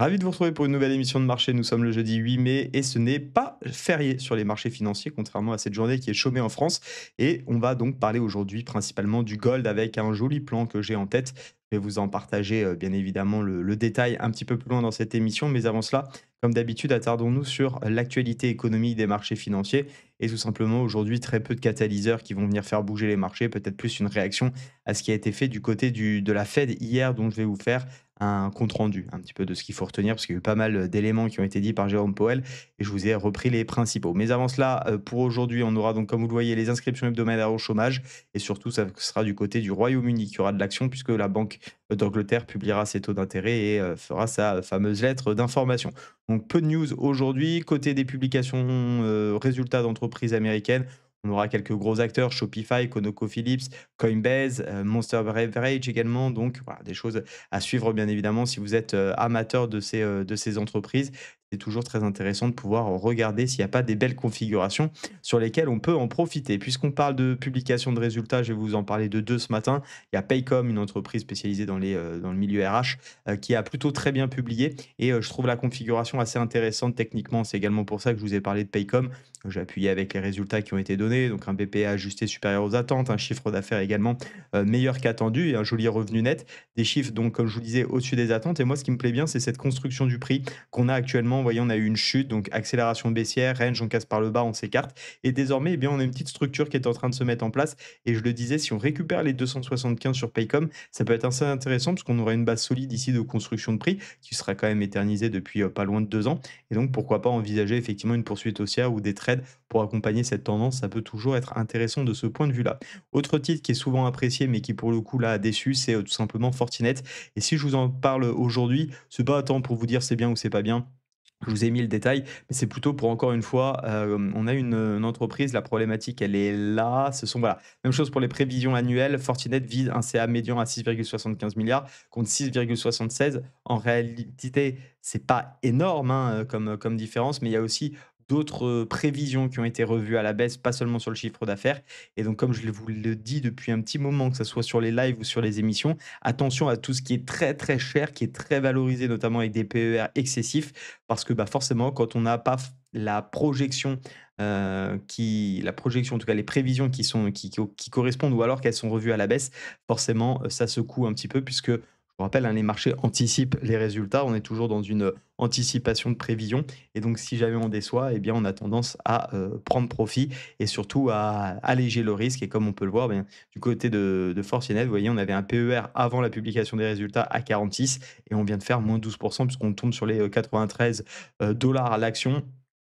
Ravi de vous retrouver pour une nouvelle émission de marché. Nous sommes le jeudi 8 mai et ce n'est pas férié sur les marchés financiers, contrairement à cette journée qui est chômée en France. Et on va donc parler aujourd'hui principalement du gold avec un joli plan que j'ai en tête. Je vais vous en partager bien évidemment le détail un petit peu plus loin dans cette émission. Mais avant cela, comme d'habitude, attardons-nous sur l'actualité économique des marchés financiers. Et tout simplement, aujourd'hui, très peu de catalyseurs qui vont venir faire bouger les marchés, peut-être plus une réaction à ce qui a été fait du côté de la Fed hier, dont je vais vous faire un compte rendu un petit peu de ce qu'il faut retenir, parce qu'il y a eu pas mal d'éléments qui ont été dits par Jérôme Powell et je vous ai repris les principaux. Mais avant cela, pour aujourd'hui, on aura donc, comme vous le voyez, les inscriptions hebdomadaires au chômage et surtout, ça sera du côté du Royaume-Uni qu'il y aura de l'action puisque la Banque d'Angleterre publiera ses taux d'intérêt et fera sa fameuse lettre d'information. Donc, peu de news aujourd'hui. Côté des publications, résultats d'entreprises américaines, on aura quelques gros acteurs, Shopify, ConocoPhillips, Coinbase, Monster Beverage également. Donc, voilà, des choses à suivre bien évidemment si vous êtes, amateur de ces entreprises. C'est toujours très intéressant de pouvoir regarder s'il n'y a pas des belles configurations sur lesquelles on peut en profiter. Puisqu'on parle de publication de résultats, je vais vous en parler de 2 ce matin. Il y a Paycom, une entreprise spécialisée dans le milieu RH, qui a plutôt très bien publié et je trouve la configuration assez intéressante techniquement. C'est également pour ça que je vous ai parlé de Paycom. J'ai appuyé avec les résultats qui ont été donnés, donc un BPA ajusté supérieur aux attentes, un chiffre d'affaires également, meilleur qu'attendu et un joli revenu net. Des chiffres donc, comme je vous disais, au-dessus des attentes et moi ce qui me plaît bien, c'est cette construction du prix qu'on a actuellement. Vous voyez, on a eu une chute, donc accélération baissière, range, on casse par le bas, on s'écarte et désormais, eh bien, on a une petite structure qui est en train de se mettre en place et je le disais, si on récupère les 275 sur Paycom, ça peut être assez intéressant parce qu'on aura une base solide ici de construction de prix qui sera quand même éternisée depuis, pas loin de 2 ans et donc pourquoi pas envisager effectivement une poursuite haussière ou des trades pour accompagner cette tendance. Ça peut toujours être intéressant de ce point de vue-là. Autre titre qui est souvent apprécié, mais qui pour le coup là a déçu, c'est tout simplement Fortinet. Et si je vous en parle aujourd'hui, c'est pas tant pour vous dire c'est bien ou c'est pas bien. Je vous ai mis le détail, mais c'est plutôt pour encore une fois, on a une entreprise, la problématique elle est là. Ce sont voilà, même chose pour les prévisions annuelles. Fortinet vise un CA médian à 6,75 milliards contre 6,76. En réalité, c'est pas énorme, hein, comme différence, mais il y a aussi d'autres, prévisions qui ont été revues à la baisse, pas seulement sur le chiffre d'affaires et donc comme je vous le dis depuis un petit moment, que ça soit sur les lives ou sur les émissions, attention à tout ce qui est très, très cher, qui est très valorisé, notamment avec des PER excessifs parce que, bah, forcément quand on n'a pas la projection, en tout cas les prévisions qui correspondent ou alors qu'elles sont revues à la baisse, forcément, ça secoue un petit peu puisque je vous rappelle, hein, les marchés anticipent les résultats. On est toujours dans une, anticipation de prévision et donc si jamais on déçoit, eh bien, on a tendance à, prendre profit et surtout à alléger le risque et comme on peut le voir, bien, du côté de Fortinet, vous voyez, on avait un PER avant la publication des résultats à 46 et on vient de faire -12 puisqu'on tombe sur les, 93 dollars à l'action.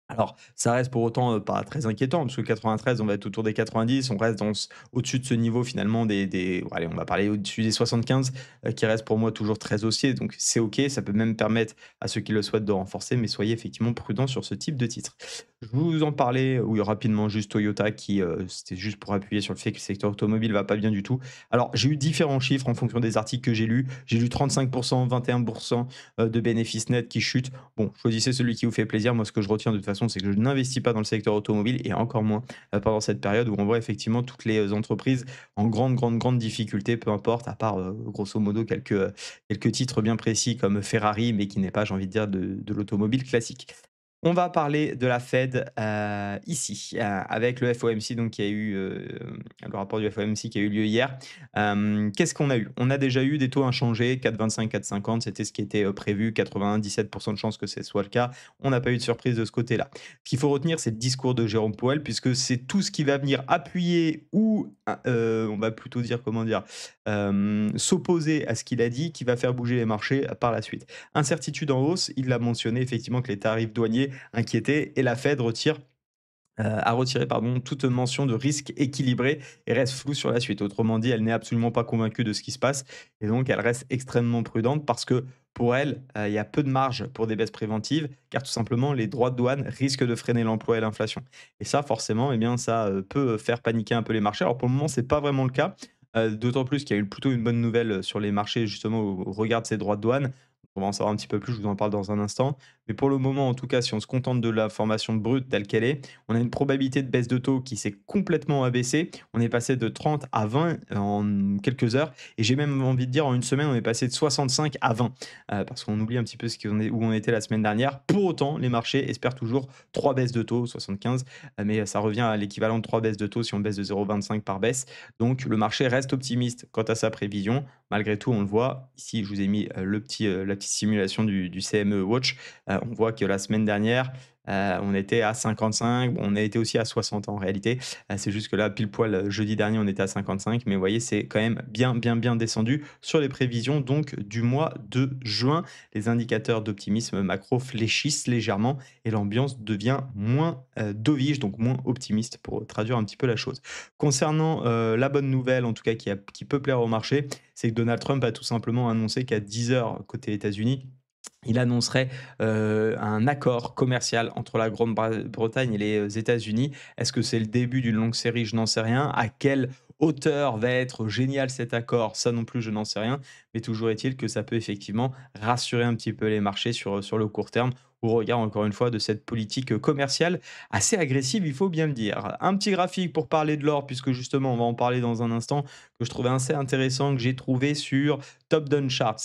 Alors, ça reste pour autant, pas très inquiétant parce que 93, on va être autour des 90, on reste au-dessus de ce niveau finalement allez, on va parler au-dessus des 75, qui reste pour moi toujours très haussier donc c'est OK. Ça peut même permettre à ceux qui le souhaitent de renforcer, mais soyez effectivement prudents sur ce type de titre. Je vous en parlais, oui, rapidement, juste Toyota qui, c'était juste pour appuyer sur le fait que le secteur automobile va pas bien du tout. Alors, j'ai eu différents chiffres en fonction des articles que j'ai lus. J'ai lu 35 21 de bénéfices nets qui chutent. Bon, choisissez celui qui vous fait plaisir. Moi, ce que je retiens de toute façon, c'est que je n'investis pas dans le secteur automobile et encore moins, pendant cette période où on voit effectivement toutes les, entreprises en grande, grande, grande difficulté, peu importe, à part, grosso modo quelques titres bien précis comme Ferrari, mais qui n'est pas, j'ai envie de dire, de l'automobile classique. On va parler de la Fed, ici, avec le FOMC donc qui a eu, le rapport du FOMC qui a eu lieu hier. Qu'est-ce qu'on a eu? On a déjà eu des taux inchangés, 4,25-4,50, c'était ce qui était, prévu, 97 de chances que ce soit le cas. On n'a pas eu de surprise de ce côté-là. Ce qu'il faut retenir, c'est le discours de Jérôme Powell puisque c'est tout ce qui va venir appuyer ou, on va plutôt dire, comment dire? S'opposer à ce qu'il a dit, qui va faire bouger les marchés, par la suite. Incertitude en hausse, il l'a mentionné effectivement que les tarifs douaniers inquiétaient et la Fed a retiré pardon, toute mention de risque équilibré et reste floue sur la suite. Autrement dit, elle n'est absolument pas convaincue de ce qui se passe et donc elle reste extrêmement prudente parce que pour elle, il y a peu de marge pour des baisses préventives car tout simplement les droits de douane risquent de freiner l'emploi et l'inflation. Et ça forcément, eh bien ça, peut faire paniquer un peu les marchés. Alors pour le moment, c'est pas vraiment le cas, d'autant plus qu'il y a eu plutôt une bonne nouvelle, sur les marchés justement au regard de ces droits de douane. On va en savoir un petit peu plus, je vous en parle dans un instant. Mais pour le moment, en tout cas, si on se contente de la formation brute telle qu'elle est, on a une probabilité de baisse de taux qui s'est complètement abaissée. On est passé de 30 à 20 en quelques heures. Et j'ai même envie de dire, en une semaine, on est passé de 65 à 20. Parce qu'on oublie un petit peu où on était la semaine dernière. Pour autant, les marchés espèrent toujours 3 baisses de taux, 75. Mais ça revient à l'équivalent de 3 baisses de taux si on baisse de 0,25 par baisse. Donc le marché reste optimiste quant à sa prévision. Malgré tout, on le voit, ici je vous ai mis, la petite simulation du CME Watch. On voit que la semaine dernière, on était à 55, bon, on a été aussi à 60 en réalité. C'est juste que là, pile poil, jeudi dernier, on était à 55, mais vous voyez, c'est quand même bien, bien, bien descendu sur les prévisions donc du mois de juin. Les indicateurs d'optimisme macro fléchissent légèrement et l'ambiance devient moins, dovish, donc moins optimiste pour traduire un petit peu la chose. Concernant, la bonne nouvelle, en tout cas qui peut plaire au marché, c'est que Donald Trump a tout simplement annoncé qu'à 10 heures côté États-Unis, il annoncerait, un accord commercial entre la Grande Bretagne et les, États-Unis. Est-ce que c'est le début d'une longue série? Je n'en sais rien. À quelle hauteur va être génial cet accord? Ça non plus, je n'en sais rien. Mais toujours est-il que ça peut effectivement rassurer un petit peu les marchés sur le court terme, au regard encore une fois de cette politique, commerciale assez agressive, il faut bien le dire. Un petit graphique pour parler de l'or, puisque justement on va en parler dans un instant, que je trouvais assez intéressant, que j'ai trouvé sur Top Down Charts,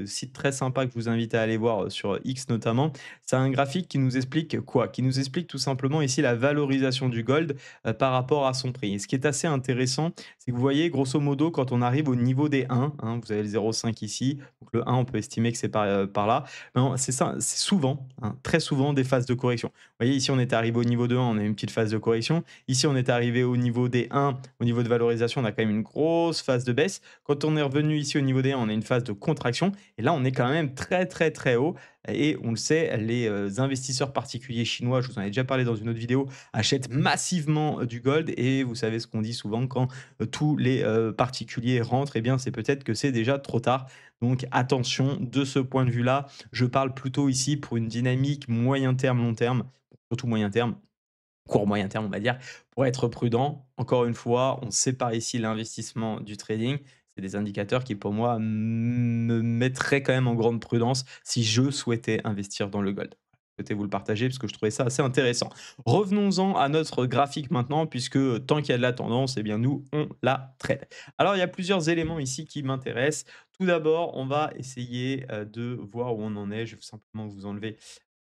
site très sympa que je vous invite à aller voir, sur X notamment. C'est un graphique qui nous explique quoi? Qui nous explique tout simplement ici la valorisation du gold, par rapport à son prix. Et ce qui est assez intéressant, c'est que vous voyez grosso modo quand on arrive au niveau des 1, hein, vous avez le 0,5 ici, donc le 1 on peut estimer que c'est par là. Non, c'est ça, c'est souvent, hein, très souvent des phases de correction. Vous voyez ici on était arrivé au niveau de 1, on a une petite phase de correction. Ici on est arrivé au niveau des 1, au niveau de valorisation, on a quand même une grosse phase de baisse. Quand on est revenu ici au niveau des 1, on a une phase de contraction et là, on est quand même très, très, très haut et on le sait, les, investisseurs particuliers chinois, je vous en ai déjà parlé dans une autre vidéo, achètent massivement, du gold et vous savez ce qu'on dit souvent quand, tous les, particuliers rentrent et bien, c'est peut-être que c'est déjà trop tard. Donc attention de ce point de vue-là. Je parle plutôt ici pour une dynamique moyen terme, long terme, surtout moyen terme. Court moyen terme, on va dire, pour être prudent. Encore une fois, on sépare ici l'investissement du trading. C'est des indicateurs qui, pour moi, me mettraient quand même en grande prudence si je souhaitais investir dans le gold. Je souhaitais vous le partager parce que je trouvais ça assez intéressant. Revenons-en à notre graphique maintenant, puisque tant qu'il y a de la tendance, eh bien nous, on la trade. Alors, il y a plusieurs éléments ici qui m'intéressent. Tout d'abord, on va essayer de voir où on en est. Je vais simplement vous enlever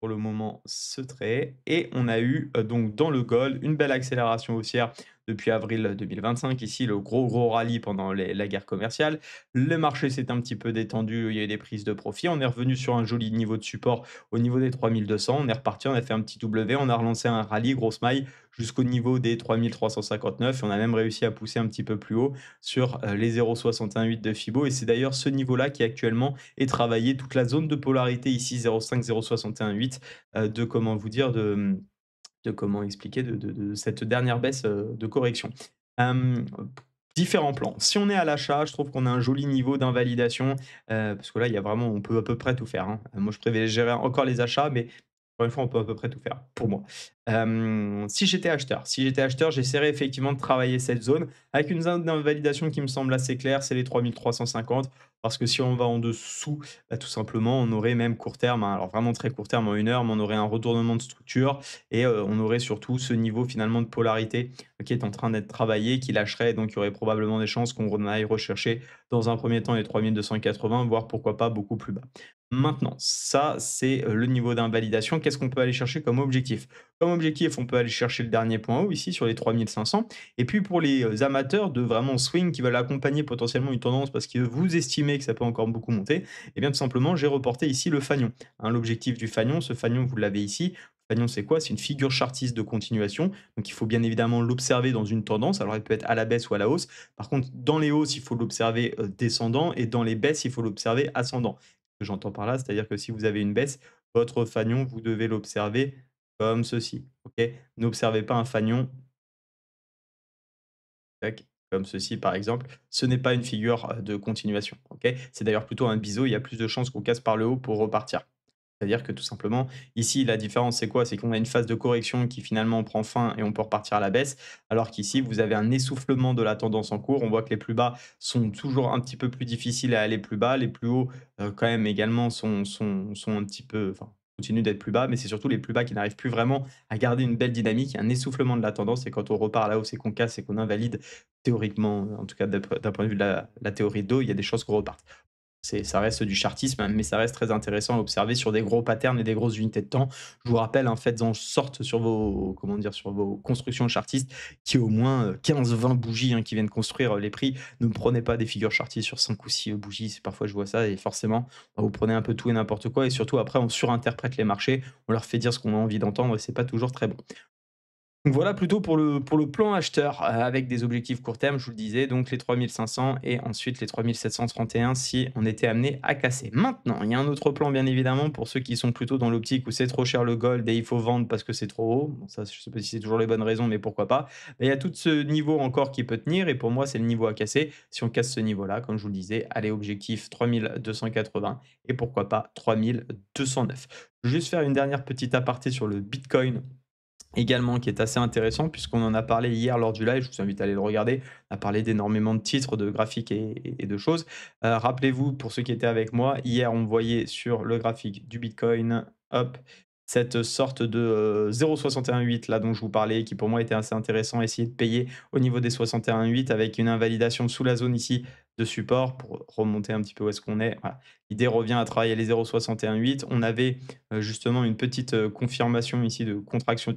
pour le moment ce trait et on a eu, donc dans le gold, une belle accélération haussière depuis avril 2025. Ici, le gros, gros rallye pendant la guerre commerciale. Le marché s'est un petit peu détendu, il y a eu des prises de profit. On est revenu sur un joli niveau de support au niveau des 3200. On est reparti, on a fait un petit W, on a relancé un rallye, grosse maille, jusqu'au niveau des 3359 et on a même réussi à pousser un petit peu plus haut sur les 0,68 de Fibo. Et c'est d'ailleurs ce niveau-là qui actuellement est travaillé. Toute la zone de polarité ici 0,5-0,618 de comment vous dire, de comment expliquer de cette dernière baisse de correction. Hem, Différents plans. Si on est à l'achat, je trouve qu'on a un joli niveau d'invalidation parce que là, il y a vraiment, on peut à peu près tout faire, hein. Moi, je privilégierais encore les achats, mais encore une fois, on peut à peu près tout faire, pour moi. Si j'étais acheteur, j'essaierais effectivement de travailler cette zone avec une zone d'invalidation qui me semble assez claire, c'est les 3350 parce que si on va en dessous, bah, tout simplement, on aurait même court terme, hein, alors vraiment très court terme en 1 heure, mais on aurait un retournement de structure et on aurait surtout ce niveau finalement de polarité qui est en train d'être travaillé, qui lâcherait, donc il y aurait probablement des chances qu'on aille rechercher dans un premier temps les 3280, voire pourquoi pas beaucoup plus bas. Maintenant, ça, c'est le niveau d'invalidation. Qu'est-ce qu'on peut aller chercher comme objectif? Comme objectif, on peut aller chercher le dernier point haut ici sur les 3500. Et puis pour les amateurs de vraiment swing qui veulent accompagner potentiellement une tendance parce que vous estimez que ça peut encore beaucoup monter, eh bien tout simplement, j'ai reporté ici le fanion, hein. L'objectif du fanion, ce fanion, vous l'avez ici. Le fanion, c'est quoi? C'est une figure chartiste de continuation. Donc il faut bien évidemment l'observer dans une tendance. Alors elle peut être à la baisse ou à la hausse. Par contre, dans les hausses, il faut l'observer descendant et dans les baisses, il faut l'observer ascendant. Ce que j'entends par là, c'est-à-dire que si vous avez une baisse, votre fanion, vous devez l'observer comme ceci, OK? N'observez pas un fanion, tac, comme ceci par exemple. Ce n'est pas une figure, de continuation, OK? C'est d'ailleurs plutôt un biseau, il y a plus de chances qu'on casse par le haut pour repartir. C'est-à-dire que tout simplement, ici, la différence, c'est quoi? C'est qu'on a une phase de correction qui finalement prend fin et on peut repartir à la baisse, alors qu'ici, vous avez un essoufflement de la tendance en cours. On voit que les plus bas sont toujours un petit peu plus difficiles à aller plus bas. Les plus hauts, quand même également sont un petit peu, enfin, continuent d'être plus bas, mais c'est surtout les plus bas qui n'arrivent plus vraiment à garder une belle dynamique. Il y a un essoufflement de la tendance et quand on repart à la hausse et qu'on casse et qu'on invalide théoriquement, en tout cas d'un point de vue de la théorie de dos, il y a des chances qu'on reparte. Ça reste du chartisme, mais ça reste très intéressant à observer sur des gros patterns et des grosses unités de temps. Je vous rappelle, hein, faites en sorte sur vos comment dire? Sur vos constructions chartistes qu'il y ait au moins, 15-20 bougies, hein, qui viennent construire, les prix. Ne prenez pas des figures chartistes sur 5 ou 6 bougies, c'est parfois je vois ça et forcément, bah, vous prenez un peu tout et n'importe quoi et surtout après on surinterprète les marchés, on leur fait dire ce qu'on a envie d'entendre et c'est pas toujours très bon. Donc voilà plutôt pour le plan acheteur, avec des objectifs court terme, je vous le disais, donc les 3 500 et ensuite les 3 731 si on était amené à casser. Maintenant, il y a un autre plan bien évidemment pour ceux qui sont plutôt dans l'optique où c'est trop cher le gold et il faut vendre parce que c'est trop haut. Bon ça, je sais pas si c'est toujours les bonnes raisons, mais pourquoi pas. Mais il y a tout ce niveau encore qui peut tenir et pour moi, c'est le niveau à casser. Si on casse ce niveau-là, comme je vous le disais, allez objectif 3 280 et pourquoi pas 3 209. Je vais juste faire une dernière petite aparté sur le bitcoin également qui est assez intéressant puisqu'on en a parlé hier lors du live, je vous invite à aller le regarder. On a parlé d'énormément de titres, de graphiques et de choses. Rappelez-vous, pour ceux qui étaient avec moi, hier, on voyait sur le graphique du bitcoin, hop, cette sorte de, 0,618 là dont je vous parlais, qui pour moi était assez intéressant. Essayer de payer au niveau des 61,8 avec une invalidation sous la zone ici de support pour remonter un petit peu où est-ce qu'on est. Voilà. L'idée revient à travailler les 0,618. On avait, justement une petite, confirmation ici de contraction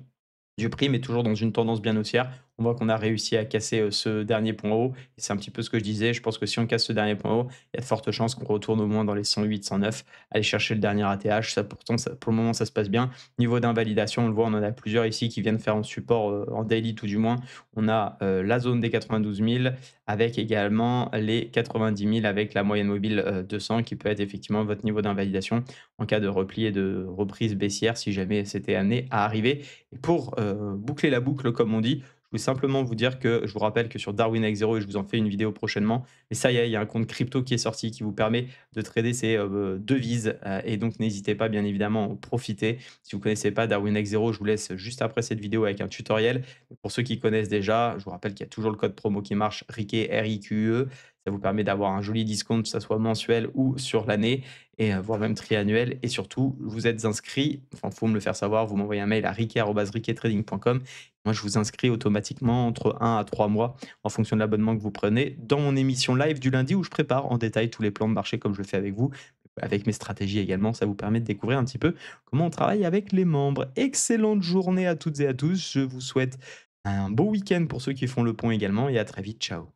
du prix, mais toujours dans une tendance bien haussière. On voit qu'on a réussi à casser, ce dernier point haut et c'est un petit peu ce que je disais. Je pense que si on casse ce dernier point haut, il y a de fortes chances qu'on retourne au moins dans les 108-109, aller chercher le dernier ATH. Ça pourtant, ça pour le moment, ça se passe bien. Niveau d'invalidation, on le voit, on en a plusieurs ici qui viennent faire en support, en daily tout du moins. On a, la zone des 92 000 avec également les 90 000 avec la moyenne mobile, 200 qui peut être effectivement votre niveau d'invalidation en cas de repli et de reprise baissière si jamais c'était amené à arriver. Et pour, boucler la boucle comme on dit, je voulais simplement vous dire que je vous rappelle que sur Darwin X Zero et je vous en fais une vidéo prochainement, mais ça y est, il y a un compte crypto qui est sorti qui vous permet de trader ces, devises, et donc n'hésitez pas bien évidemment à en profiter. Si vous ne connaissez pas Darwin X Zero, je vous laisse juste après cette vidéo avec un tutoriel. Pour ceux qui connaissent déjà, je vous rappelle qu'il y a toujours le code promo qui marche, RIQUE, RIQUE. Ça vous permet d'avoir un joli discount, que ça soit mensuel ou sur l'année et voire même triannuel et surtout, vous êtes inscrit, enfin, faut me le faire savoir, vous m'envoyez un mail à riquet@riquettrading.com. Moi, je vous inscris automatiquement entre 1 à 3 mois en fonction de l'abonnement que vous prenez dans mon émission live du lundi où je prépare en détail tous les plans de marché comme je le fais avec vous, avec mes stratégies également. Ça vous permet de découvrir un petit peu comment on travaille avec les membres. Excellente journée à toutes et à tous. Je vous souhaite un beau week-end pour ceux qui font le pont également et à très vite. Ciao.